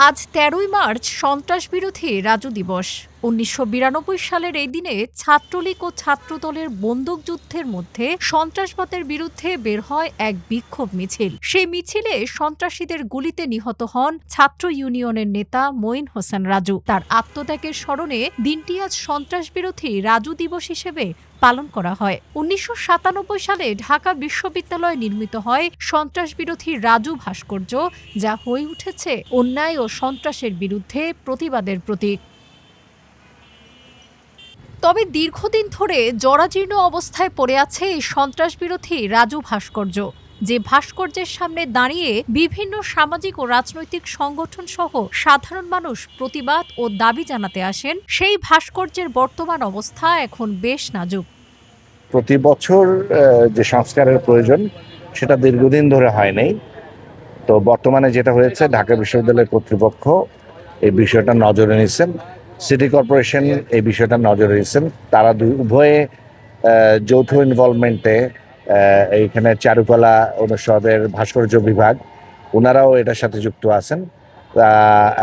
আজ ১৩ই মার্চ সন্ত্রাস বিরোধী রাজু দিবস। ১৯৯২ সালের এই দিনে ছাত্রলীগ ও ছাত্রদলের বন্দুকযুদ্ধের মধ্যে সন্ত্রাসবাদের বিরুদ্ধে বের হয় এক বিক্ষোভ মিছিল। সেই মিছিলে সন্ত্রাসীদের গুলিতে নিহত হন ছাত্র ইউনিয়নের নেতা মঈন হোসেন রাজু। তার আত্মত্যাগের স্মরণে দিনটি আজ সন্ত্রাস বিরোধী রাজু দিবস হিসেবে পালন করা হয়। ১৯৯৭ সালে ঢাকা বিশ্ববিদ্যালয়ে নির্মিত হয় সন্ত্রাস বিরোধী রাজু ভাস্কর্য, যা হয়ে উঠেছে অন্যায় ও সন্ত্রাসের বিরুদ্ধে প্রতিবাদের প্রতীক। তবে দীর্ঘদিন ধরে জরাজীর্ণ অবস্থায় পড়ে আছে এই সন্ত্রাস বিরোধী রাজু ভাস্কর্য। যে ভাস্কর্যের সামনে দাঁড়িয়ে বিভিন্ন সামাজিক ও রাজনৈতিক সংগঠন সহ সাধারণ মানুষ প্রতিবাদ ও দাবি জানাতে আসেন, সেই ভাস্কর্যের বর্তমান অবস্থা এখন বেশ নাজুক। প্রতি বছর যে সংস্কারের প্রয়োজন সেটা দীর্ঘদিন ধরে হয় নাই। তো বর্তমানে যেটা হয়েছে, ঢাকা বিশ্ববিদ্যালয় কর্তৃপক্ষ এই বিষয়টা নজরে নিচ্ছেন, সিটি কর্পোরেশন এই বিষয়টা নজরে নিচ্ছেন। তারা উভয়ে যৌথ ইনভলভমেন্টে এইখানে চারুকলা অনুষদের ভাস্কর্য বিভাগ ওনারাও এটার সাথে যুক্ত আছেন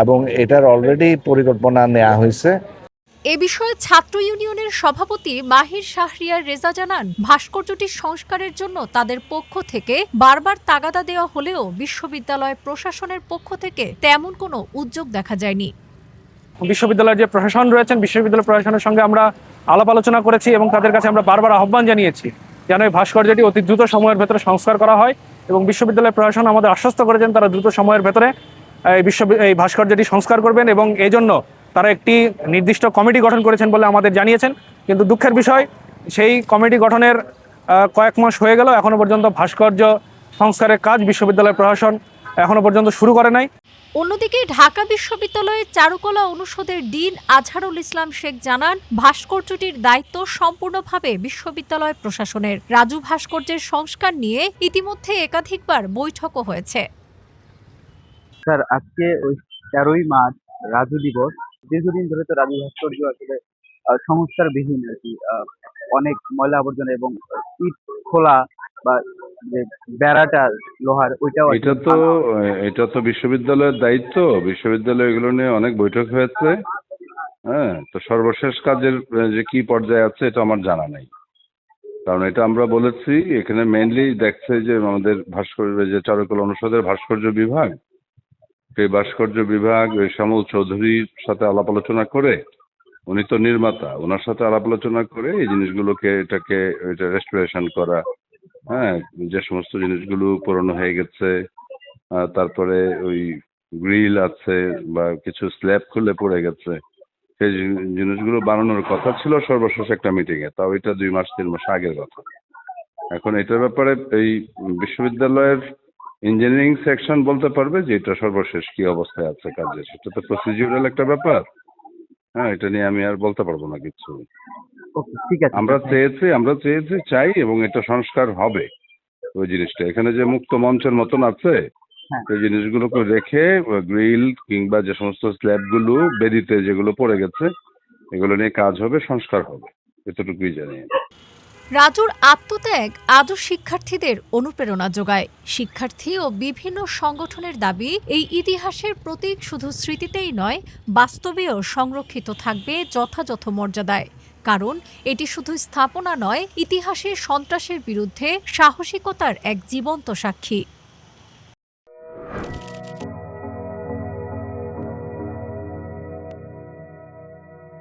এবং এটার অলরেডি পরিকল্পনা নেওয়া হয়েছে। এ বিষয়ে ছাত্র ইউনিয়নের সভাপতি মাহির শাহরিয়ার রেজা জানান, ভাস্কর্যটি সংস্কারের জন্য তাদের পক্ষ থেকে বারবার তাগাদা দেওয়া হলেও বিশ্ববিদ্যালয় প্রশাসনের পক্ষ থেকে তেমন কোনো উদ্যোগ দেখা যায়নি। বিশ্ববিদ্যালয়ের যে প্রশাসন রয়েছেন, বিশ্ববিদ্যালয় প্রশাসনের সঙ্গে আমরা আলাপ আলোচনা করেছি এবং তাদের কাছে আমরা বারবার আহ্বান জানিয়েছি যেন এই ভাস্কর্যটি অতি দ্রুত সময়ের ভেতরে সংস্কার করা হয়, এবং বিশ্ববিদ্যালয় প্রশাসন আমাদের আশ্বস্ত করেছেন তারা দ্রুত সময়ের ভেতরে এই ভাস্কর্যটি সংস্কার করবেন, এবং এই জন্য তারা একটি নির্দিষ্ট কমিটি গঠন করেছেন বলে আমাদের জানিয়েছেন। কিন্তু দুঃখের বিষয়, সেই কমিটি গঠনের কয়েক মাস হয়ে গেল, এখনো পর্যন্ত ভাস্কর্য সংস্কারের কাজ বিশ্ববিদ্যালয় প্রশাসন এখনো পর্যন্ত শুরু করে নাই। অন্যদিকে ঢাকা বিশ্ববিদ্যালয়ের চারুকলা অনুষদের ডিন আজহারুল ইসলাম শেখ জানান, ভাস্কর্যটির দায়িত্ব সম্পূর্ণভাবে বিশ্ববিদ্যালয় প্রশাসনের। রাজু ভাস্কর্যের সংস্কার নিয়ে ইতিমধ্যে একাধিকবার বৈঠকও হয়েছে। স্যার, আজকে ওই ১৩ই মার্চ রাজু দিবস। দীর্ঘদিন ধরে তো রাজু ভাস্কর্য আসলে সংস্কারবিহীন আর কি। অনেক ময়লা আবর্জনা এবং ইট খোলা বা যে বেড়াটা লোহার ওইটাও এটা তো বিশ্ববিদ্যালয়ের দায়িত্ব। বিশ্ববিদ্যালয় এগুলো নিয়ে অনেক বৈঠক হয়েছে। হ্যাঁ, তো সর্বশেষ কাজের যে কি পর্যায়ে আছে এটা আমার জানা নাই, কারণ এটা আমরা বলেছি এখানে মেইনলি দেখছে যে আমাদের ভাস্কর্য যে চারুকলা অনুষদের ভাস্কর্য বিভাগ, সেই ভাস্কর্য বিভাগ ওই শ্যামল চৌধুরীর সাথে আলাপ আলোচনা করে, উনি তো নির্মাতা, ওনার সাথে আলাপ আলোচনা করে এই জিনিসগুলোকে এটা রেস্টোরেশন করা। হ্যাঁ, যে সমস্ত জিনিসগুলো পুরনো হয়ে গেছে, তারপরে ওই গ্রিল আছে বা কিছু স্ল্যাব খুলে পড়ে গেছে, সেই জিনিসগুলো বানানোর কথা ছিল সর্বশেষ একটা মিটিং এ, তাও এটা ২ মাস ৩ মাস আগের কথা। এখন এটার ব্যাপারে এই বিশ্ববিদ্যালয়ের ইঞ্জিনিয়ারিং সেকশন বলতে পারবে যে এটা সর্বশেষ কি অবস্থায় আছে কাজের। সেটা তো প্রসিডিউরাল একটা ব্যাপার। হ্যাঁ, এটা নিয়ে আমি আর বলতে পারবো না কিছু। ঠিক আছে, আমরা চেয়েছি চাই, এবং এটা সংস্কার হবে। ওই জিনিসটা এখানে যে মুক্ত মঞ্চের মতন আছে, সেই জিনিসগুলোকে রেখে গ্রিল কিংবা যে সমস্ত স্ল্যাব গুলো বেদিতে যেগুলো পড়ে গেছে এগুলো নিয়ে কাজ হবে, সংস্কার হবে, এতটুকুই জানি। রাজুর আত্মত্যাগ আজও শিক্ষার্থীদের অনুপ্রেরণা যোগায়। শিক্ষার্থী ও বিভিন্ন সংগঠনের দাবি, এই ইতিহাসের প্রতীক শুধু স্মৃতিতেই নয়, বাস্তবেও সংরক্ষিত থাকবে যথাযথ মর্যাদায়। কারণ এটি শুধু স্থাপনা নয়, ইতিহাসে সন্ত্রাসের বিরুদ্ধে সাহসিকতার এক জীবন্ত সাক্ষী।